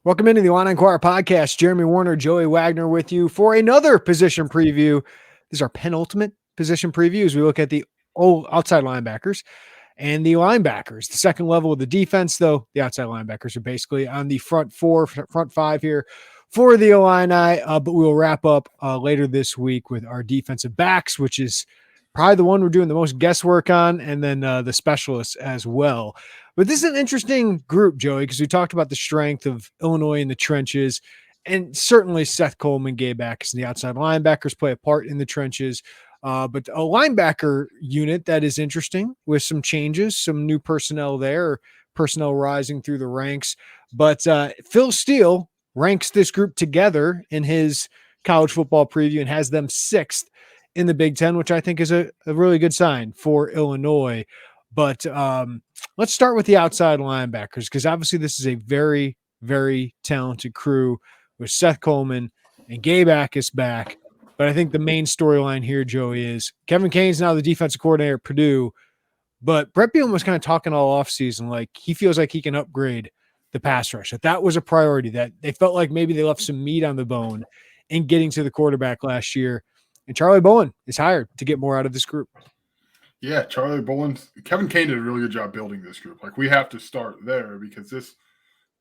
Welcome into the Illini Inquirer podcast. Jeremy Werner, Joey Wagner with you for another position preview. This is our penultimate position preview as we look at the outside linebackers and the linebackers. The second level of the defense, though, the outside linebackers are basically on the front five here for the Illini. But we'll wrap up later this week with our defensive backs, which is probably the one we're doing the most guesswork on, and then the specialists as well. But this is an interesting group, Joey, because we talked about the strength of Illinois in the trenches, and certainly Seth Coleman, Gabe Jacas, and the outside linebackers play a part in the trenches. But a linebacker unit that is interesting with some changes, some new personnel there, personnel rising through the ranks. But Phil Steele ranks this group together in his college football preview and has them sixth in the Big Ten, which I think is a really good sign for Illinois. But let's start with the outside linebackers, because obviously this is a very, very talented crew with Seth Coleman and Gabe Jacas back. But I think the main storyline here, Joey, is Kevin Kane's now the defensive coordinator at Purdue, but Brett Bielema was kind of talking all offseason like he feels like he can upgrade the pass rush. That was a priority, that they felt like maybe they left some meat on the bone in getting to the quarterback last year. And Charlie Bullen is hired to get more out of this group. Yeah, Charlie Bullen. Kevin Kane did a really good job building this group. Like, we have to start there because this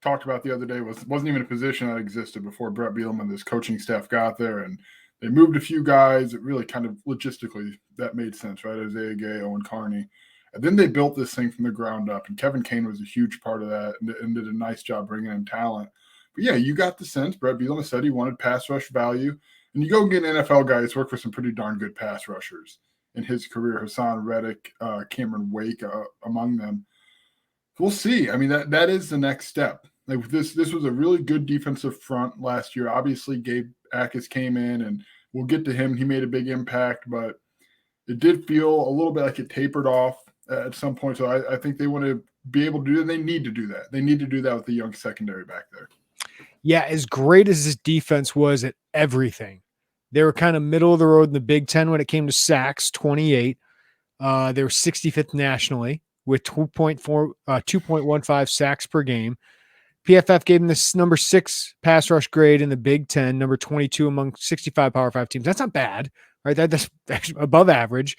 talked about the other day wasn't even a position that existed before Brett Bielema and this coaching staff got there, and they moved a few guys. It really kind of logistically that made sense, right? Isaiah Gay, Owen Carney. And then they built this thing from the ground up, and Kevin Kane was a huge part of that and did a nice job bringing in talent. But yeah, you got the sense Brett Bielema said he wanted pass rush value, and you go get an NFL guy who's worked for some pretty darn good pass rushers in his career, Hassan Reddick, Cameron Wake among them. We'll see. I mean, that is the next step. Like, this was a really good defensive front last year. Obviously, Gabe Jacas came in, and we'll get to him. He made a big impact, but it did feel a little bit like it tapered off at some point. So I think they want to be able to do that. They need to do that. They need to do that with the young secondary back there. Yeah, as great as this defense was at everything, they were kind of middle of the road in the Big Ten when it came to sacks, 28. They were 65th nationally with 2.15 sacks per game. PFF gave them this number 6 pass rush grade in the Big Ten, number 22 among 65 Power 5 teams. That's not bad, right? That's actually above average.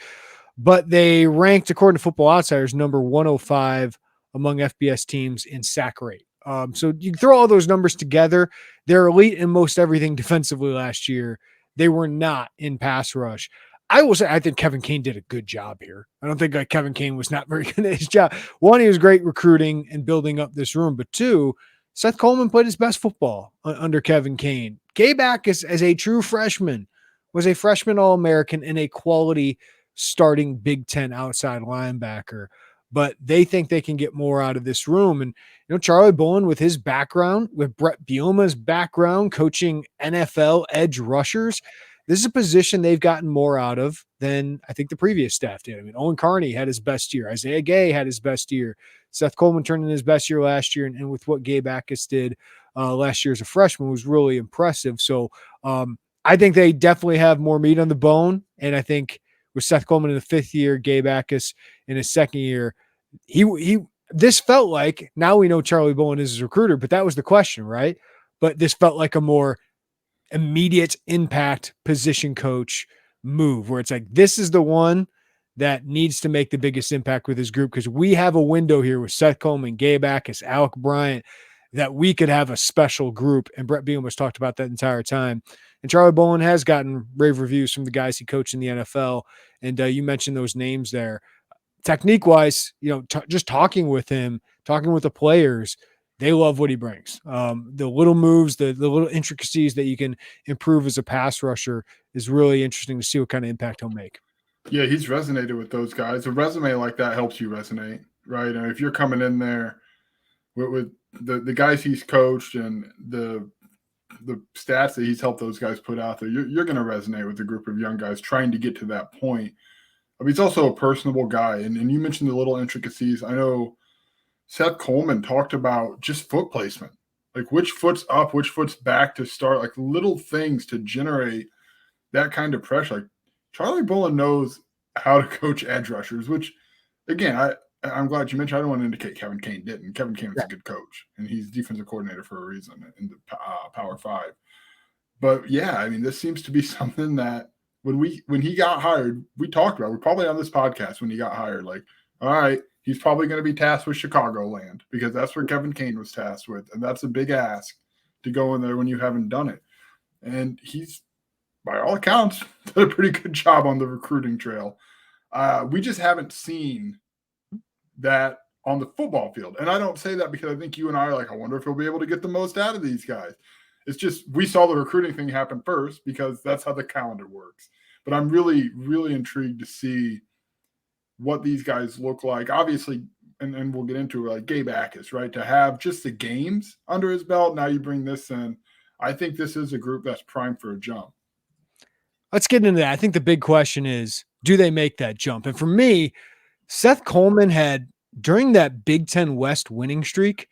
But they ranked, according to Football Outsiders, number 105 among FBS teams in sack rate. So you throw all those numbers together, they're elite in most everything defensively last year. They were not in pass rush. I will say I think Kevin Kane did a good job here. I don't think Kevin Kane was not very good at his job. One, he was great recruiting and building up this room. But two, Seth Coleman played his best football under Kevin Kane. Gabe Jacas, as a true freshman, was a freshman All-American and a quality starting Big Ten outside linebacker. But they think they can get more out of this room. And, Charlie Bullen, with his background, with Brett Bielema's background, coaching NFL edge rushers, this is a position they've gotten more out of than I think the previous staff did. I mean, Owen Carney had his best year. Isaiah Gay had his best year. Seth Coleman turned in his best year last year. And with what Gabe Jacas did last year as a freshman was really impressive. So I think they definitely have more meat on the bone. And I think with Seth Coleman in the 5th year, Gabe Jacas in his 2nd year, this felt like, now we know Charlie Bullen is his recruiter, but that was the question, right? But this felt like a more immediate impact position coach move, where it's like, this is the one that needs to make the biggest impact with his group, because we have a window here with Seth Coleman, Gabe Jacas, Alec Bryant, that we could have a special group. And Brett Bielema was talked about that entire time. And Charlie Bullen has gotten rave reviews from the guys he coached in the NFL. And you mentioned those names there. Technique wise, just talking with him, talking with the players, they love what he brings. The little moves, the little intricacies that you can improve as a pass rusher is really interesting to see what kind of impact he'll make. Yeah, he's resonated with those guys. A resume like that helps you resonate, right? And if you're coming in there with the guys he's coached and the stats that he's helped those guys put out there, you're going to resonate with a group of young guys trying to get to that point. I mean, he's also a personable guy. And you mentioned the little intricacies. I know Seth Coleman talked about just foot placement, like which foot's up, which foot's back to start, like little things to generate that kind of pressure. Like, Charlie Bullen knows how to coach edge rushers, which, again, I'm glad you mentioned. I don't want to indicate Kevin Kane didn't. Kevin Kane was Yeah. a good coach, and he's defensive coordinator for a reason in the Power Five. But yeah, I mean, this seems to be something that when he got hired, we talked about. We're probably on this podcast when he got hired. Like, all right, he's probably going to be tasked with Chicagoland because that's where Kevin Kane was tasked with, and that's a big ask to go in there when you haven't done it. And he's, by all accounts, done a pretty good job on the recruiting trail. We just haven't seen that on the football field. And I don't say that because I think you and I are like, I wonder if he'll be able to get the most out of these guys. It's just we saw the recruiting thing happen first because that's how the calendar works. But I'm really, really intrigued to see what these guys look like. Obviously, and we'll get into it, like Gabe Jacas, right? To have just the games under his belt, now you bring this in. I think this is a group that's primed for a jump. Let's get into that. I think the big question is, do they make that jump? And for me, Seth Coleman had, during that Big Ten West winning streak,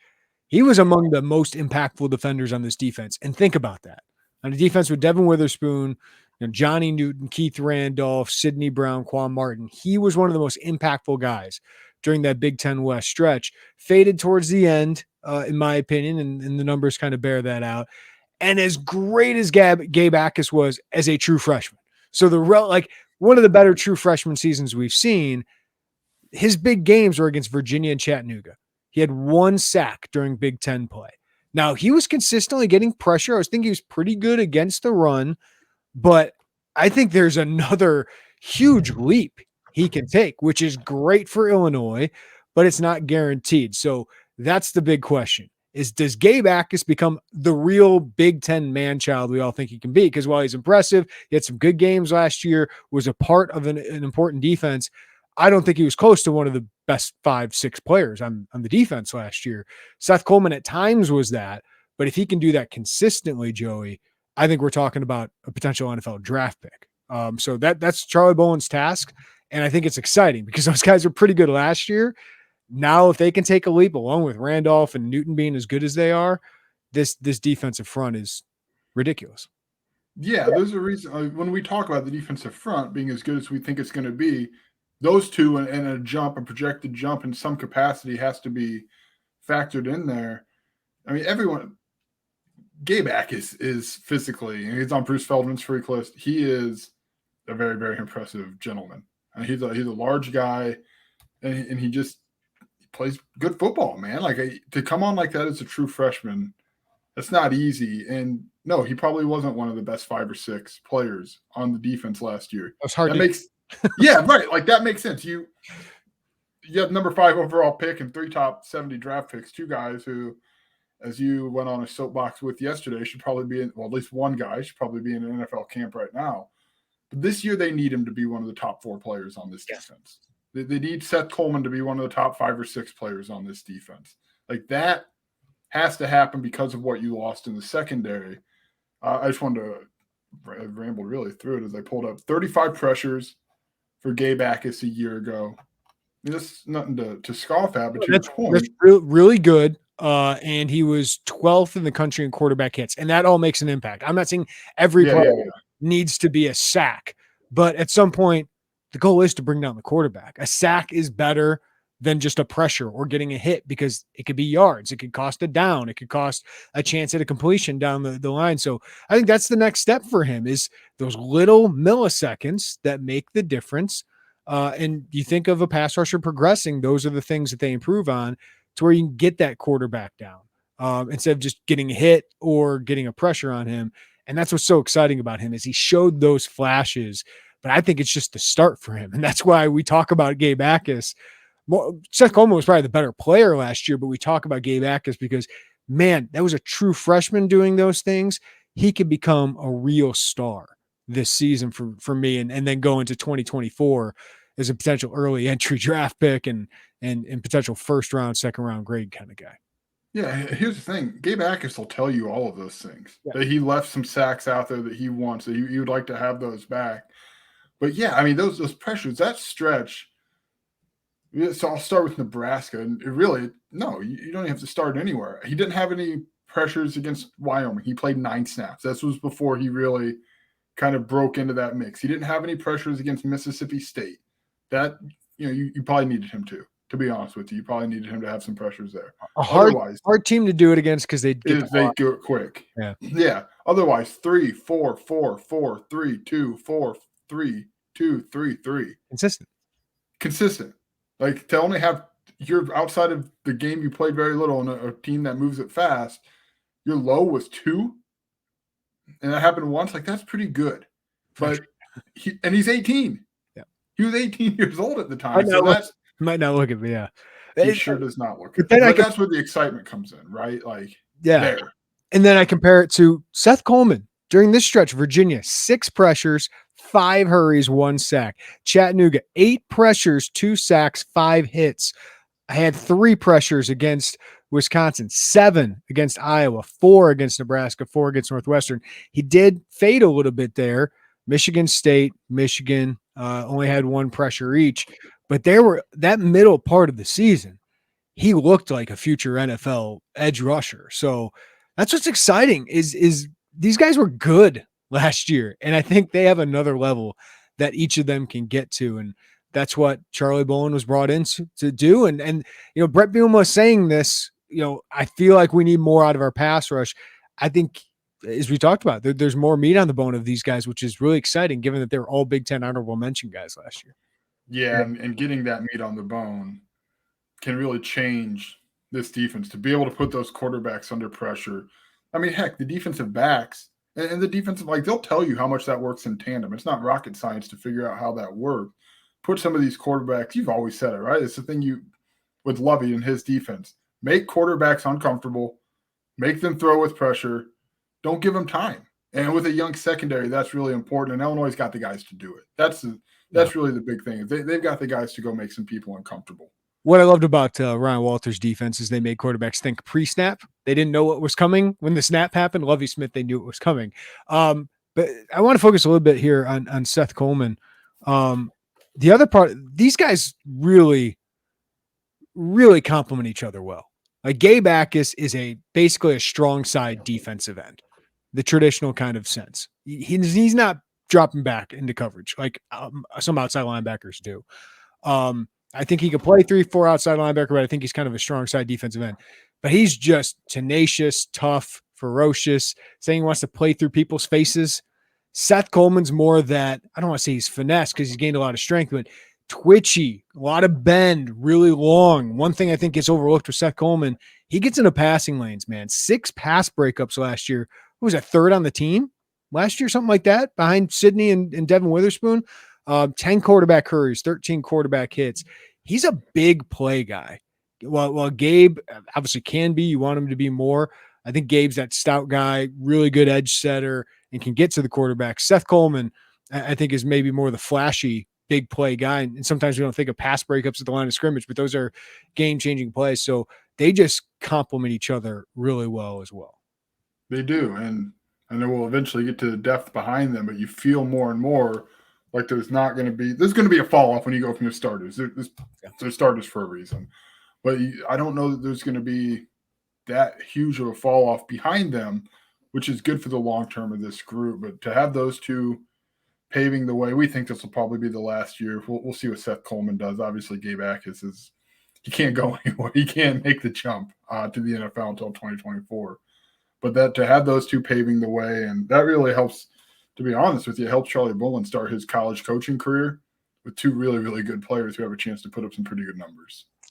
he was among the most impactful defenders on this defense. And think about that. On the defense with Devin Witherspoon, Johnny Newton, Keith Randolph, Sidney Brown, Quan Martin, he was one of the most impactful guys during that Big Ten West stretch. Faded towards the end, in my opinion, and the numbers kind of bear that out. And as great as Gabe Jacas was as a true freshman. So one of the better true freshman seasons we've seen, his big games were against Virginia and Chattanooga. He had 1 sack during Big Ten play. Now, he was consistently getting pressure. I was thinking he was pretty good against the run, but I think there's another huge leap he can take, which is great for Illinois, but it's not guaranteed. So that's the big question. Does Gabe Jacas become the real Big Ten man-child we all think he can be? Because while he's impressive, he had some good games last year, was a part of an important defense, I don't think he was close to one of the best 5-6 players on the defense last year. Seth Coleman at times was that, but if he can do that consistently, Joey, I think we're talking about a potential NFL draft pick. So that's Charlie Bullen's task, and I think it's exciting because those guys are pretty good last year. Now, if they can take a leap, along with Randolph and Newton being as good as they are, this defensive front is ridiculous. Yeah, there's a reason when we talk about the defensive front being as good as we think it's going to be, those two and a projected jump in some capacity has to be factored in there. I mean, Gabe Jacas is physically, and he's on Bruce Feldman's freak list. He is a very, very impressive gentleman. And he's a large guy, and he plays good football, man. Like to come on like that as a true freshman, that's not easy. And no, he probably wasn't one of the best 5 or 6 players on the defense last year. That's hard. Yeah, right. Like that makes sense. You have number 5 overall pick and 3 top 70 draft picks, 2 guys who, as you went on a soapbox with yesterday, should probably be at least one guy should probably be in an NFL camp right now. But this year they need him to be one of the top 4 players on this defense. They need Seth Coleman to be one of the top 5 or 6 players on this defense. Like that has to happen because of what you lost in the secondary. I just wanted to ramble really through it as I pulled up 35 pressures for Gabe Jacas a year ago. I mean, that's nothing to scoff at, but that's really good. And he was 12th in the country in quarterback hits, and that all makes an impact. I'm not saying every player needs to be a sack, but at some point, the goal is to bring down the quarterback. A sack is better than just a pressure or getting a hit because it could be yards. It could cost a down. It could cost a chance at a completion down the line. So I think that's the next step for him is those little milliseconds that make the difference. And you think of a pass rusher progressing, those are the things that they improve on to where you can get that quarterback down instead of just getting hit or getting a pressure on him. And that's what's so exciting about him is he showed those flashes, but I think it's just the start for him. And that's why we talk about Gabe Jacas. Seth Coleman was probably the better player last year, but we talk about Gabe Jacas because, man, that was a true freshman doing those things. He could become a real star this season for me and then go into 2024 as a potential early entry draft pick and potential first round, second round grade kind of guy. Yeah, here's the thing. Gabe Jacas will tell you all of those things. Yeah. That he left some sacks out there that he wants, that he would like to have those back. But yeah, I mean, those pressures, that stretch. So I'll start with Nebraska. And you don't even have to start anywhere. He didn't have any pressures against Wyoming. He played 9 snaps. This was before he really kind of broke into that mix. He didn't have any pressures against Mississippi State. That, you probably needed him to. to be honest with you. You probably needed him to have some pressures there. A hard Otherwise, team to do it against because they get they do it quick. Yeah. Yeah. Otherwise, 3, 4, 4, 4, 3, 2, 4, 3, 2, 3, 3. Consistent. Like to only have you're outside of the game you played very little in a team that moves it fast. Your low was 2, and that happened once. Like that's pretty good. But he's 18. Yeah, he was 18 years old at the time. So that might not look at me. Yeah, he sure does not look. But that's where the excitement comes in, right? Like there. And then I compare it to Seth Coleman during this stretch. Virginia 6 pressures, 5 hurries, 1 sack. Chattanooga 8 pressures, 2 sacks, 5 hits. I had 3 pressures against Wisconsin, 7 against Iowa, 4 against Nebraska, 4 against Northwestern. He did fade a little bit there. Michigan State, Michigan only had 1 pressure each, but that middle part of the season, he looked like a future NFL edge rusher. So that's what's exciting is these guys were good last year, and I think they have another level that each of them can get to, and that's what Charlie Bullen was brought in to do. And Brett Bielema was saying this, I feel like we need more out of our pass rush. I think, as we talked about, there's more meat on the bone of these guys, which is really exciting given that they're all Big Ten honorable mention guys last year. Yeah, and getting that meat on the bone can really change this defense to be able to put those quarterbacks under pressure. I mean, heck, the defensive backs and the defensive, they'll tell you how much that works in tandem. It's not rocket science to figure out how that works. Put some of these quarterbacks, you've always said it, right? It's the thing with Lovey and his defense. Make quarterbacks uncomfortable. Make them throw with pressure. Don't give them time. And with a young secondary, that's really important. And Illinois got the guys to do it. That's really the big thing. They've got the guys to go make some people uncomfortable. What I loved about Ryan Walters' defense is they made quarterbacks think pre-snap. They didn't know what was coming when the snap happened. Lovie Smith, they knew it was coming. But I want to focus a little bit here on Seth Coleman. The other part, these guys really, really complement each other well. Like Gabe is basically a strong side defensive end, the traditional kind of sense. He's not dropping back into coverage like some outside linebackers do. I think he could play 3-4 outside linebacker, but I think he's kind of a strong side defensive end. But he's just tenacious, tough, ferocious, saying he wants to play through people's faces. Seth Coleman's more that, I don't want to say he's finesse because he's gained a lot of strength, but twitchy, a lot of bend, really long. One thing I think gets overlooked with Seth Coleman, he gets into passing lanes, man. 6 pass breakups last year. Who was that, 3rd on the team last year? Something like that, behind Sidney and Devin Witherspoon. 10 quarterback hurries, 13 quarterback hits. He's a big play guy. While Gabe obviously can be, you want him to be more. I think Gabe's that stout guy, really good edge setter, and can get to the quarterback. Seth Coleman, I think, is maybe more the flashy big play guy. And sometimes we don't think of pass breakups at the line of scrimmage, but those are game-changing plays. So they just complement each other really well as well. They do. And then we'll eventually get to the depth behind them, but you feel more and more like there's going to be a fall off when you go from your starters. They're starters for a reason. But I don't know that there's going to be that huge of a fall off behind them, which is good for the long term of this group. But to have those two paving the way, we think this will probably be the last year. We'll see what Seth Coleman does. Obviously, Gabe he can't go anywhere. He can't make the jump to the NFL until 2024. But that to have those two paving the way, and that really helps. To be honest with you, it helps Charlie Bullen start his college coaching career with 2 really, really good players who have a chance to put up some pretty good numbers.